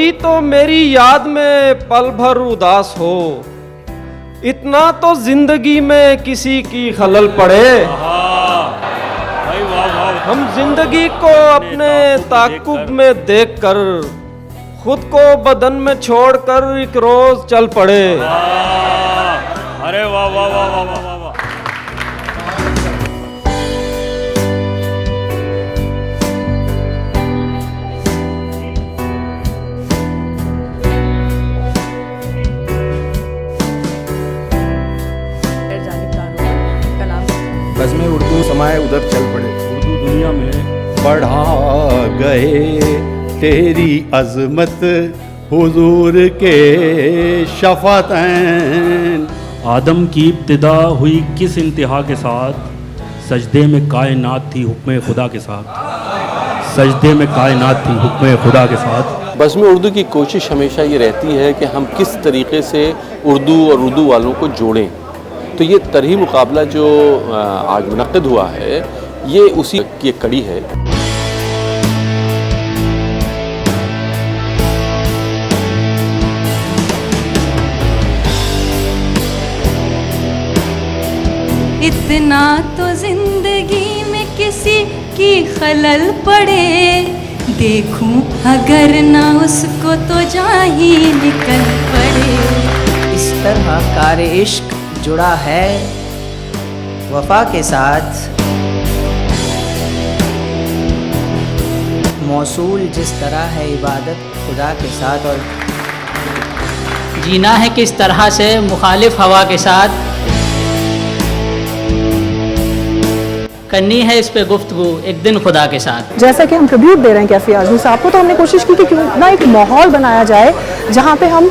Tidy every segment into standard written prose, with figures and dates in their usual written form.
कोई तो मेरी याद में पल भर उदास हो, इतना तो जिंदगी में किसी की खलल पड़े। हम जिंदगी को अपने ताक़ुब में देखकर खुद को बदन में छोड़कर एक रोज चल पड़े। अरे वाह वाह वाह वाह वाह वाह। बज़्म उर्दू समाए उधर चल पड़े। उर्दू दुनिया में बढ़ा गए तेरी अज़मत हुजूर के शफ़ातैन। आदम की इब्तिदा हुई किस इंतहा के साथ, सजदे में कायनात थी हुक्म खुदा के साथ। सजदे में कायनात थी हुक्म खुदा के साथ। बज़्म उर्दू की कोशिश हमेशा ये रहती है कि हम किस तरीके से उर्दू और उर्दू वालों को जोड़ें। तो ये तरही मुकाबला जो आज मुनक़्क़िद हुआ है, ये उसी की एक कड़ी है। इतना तो जिंदगी में किसी की खलल पड़े, देखूं अगर ना उसको तो जाही निकल पड़े। इस तरह कार इश्क जुड़ा है वफा के साथ, मौसूल जिस तरह है इबादत खुदा के साथ। और जीना है किस तरह से मुखालिफ हवा के साथ, करनी है इस पे गुफ्तगू एक दिन खुदा के साथ। जैसा कि हम ट्रिब्यूट दे रहे हैं कैफी आज़मी साहब को, तो हमने कोशिश की कि क्यों ना एक माहौल बनाया जाए जहाँ पे हम,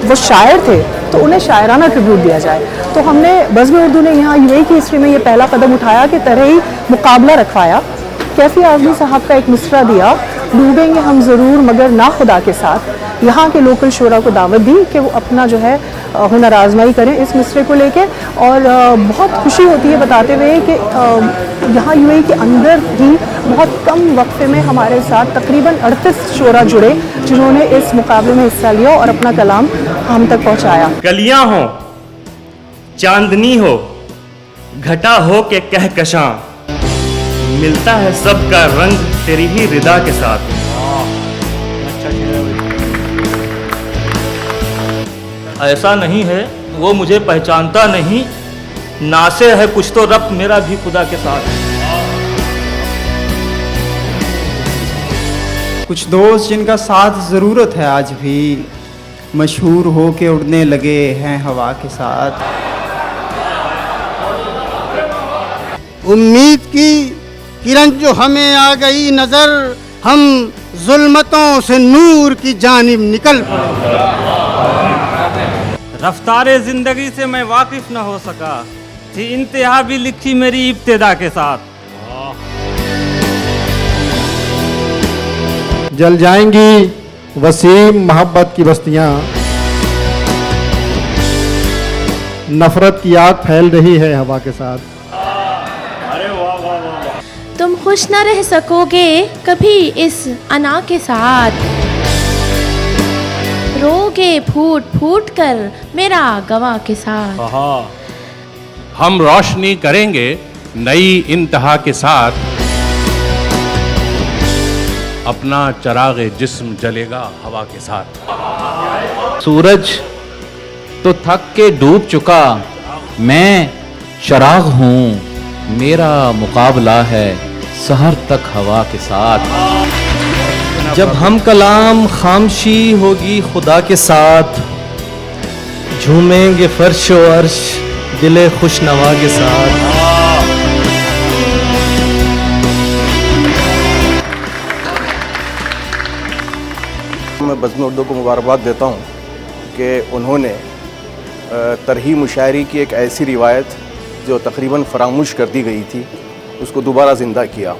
वो शायर थे तो उन्हें शायराना ट्रिब्यूट दिया जाए। तो हमने बज़्म उर्दू ने यहाँ यूएई की हिस्ट्री में ये पहला कदम उठाया कि तरही मुकाबला रखवाया। कैफी आज़मी साहब का एक मिसरा दिया, डूबेंगे हम ज़रूर मगर ना खुदा के साथ। यहाँ के लोकल शोरा को दावत दी कि वो अपना जो है हुनर आजमाई करें इस मिसरे को लेके। और बहुत खुशी होती है बताते हुए कि यहाँ यूएई के अंदर ही बहुत कम वक्फे में हमारे साथ तकरीबन 38 शोरा जुड़े, जिन्होंने इस मुकाबले में हिस्सा लिया और अपना कलाम हम तक पहुँचाया। कलियाँ हो, चांदनी हो, घटा हो के कहकशां, मिलता है सबका रंग तेरी ही रिदा के साथ। ऐसा नहीं है वो मुझे पहचानता नहीं, नासे है कुछ तो रब्त मेरा भी खुदा के साथ। कुछ दोस्त जिनका साथ ज़रूरत है आज भी, मशहूर हो के उड़ने लगे हैं हवा के साथ। उम्मीद की किरण जो हमें आ गई नजर, हम जुल्मतों से नूर की जानिब निकल पड़े। रफ्तारे जिंदगी से मैं वाकिफ न हो सका, थी इंतहा भी लिखी मेरी इब्तिदा के साथ। जल जाएंगी वसीम मोहब्बत की बस्तियां, नफरत की आग फैल रही है हवा के साथ। तुम खुश न रह सकोगे कभी इस अना के साथ, रोगे फूट फूट कर मेरा गवाह के साथ। हम रोशनी करेंगे नई इंतहा के साथ, अपना चरागे जिस्म जलेगा हवा के साथ। सूरज तो थक के डूब चुका, मैं चराग हूँ, मेरा मुकाबला है सहर तक हवा के साथ। जब हम कलाम खामशी होगी खुदा के साथ, झूमेंगे फर्श व अर्श दिले खुशनवा के साथ। मैं बज़्म उर्दू को मुबारकबाद देता हूँ कि उन्होंने तरही मुशायरी की एक ऐसी रिवायत जो तकरीबन फरामोश कर दी गई थी, उसको दोबारा ज़िंदा किया।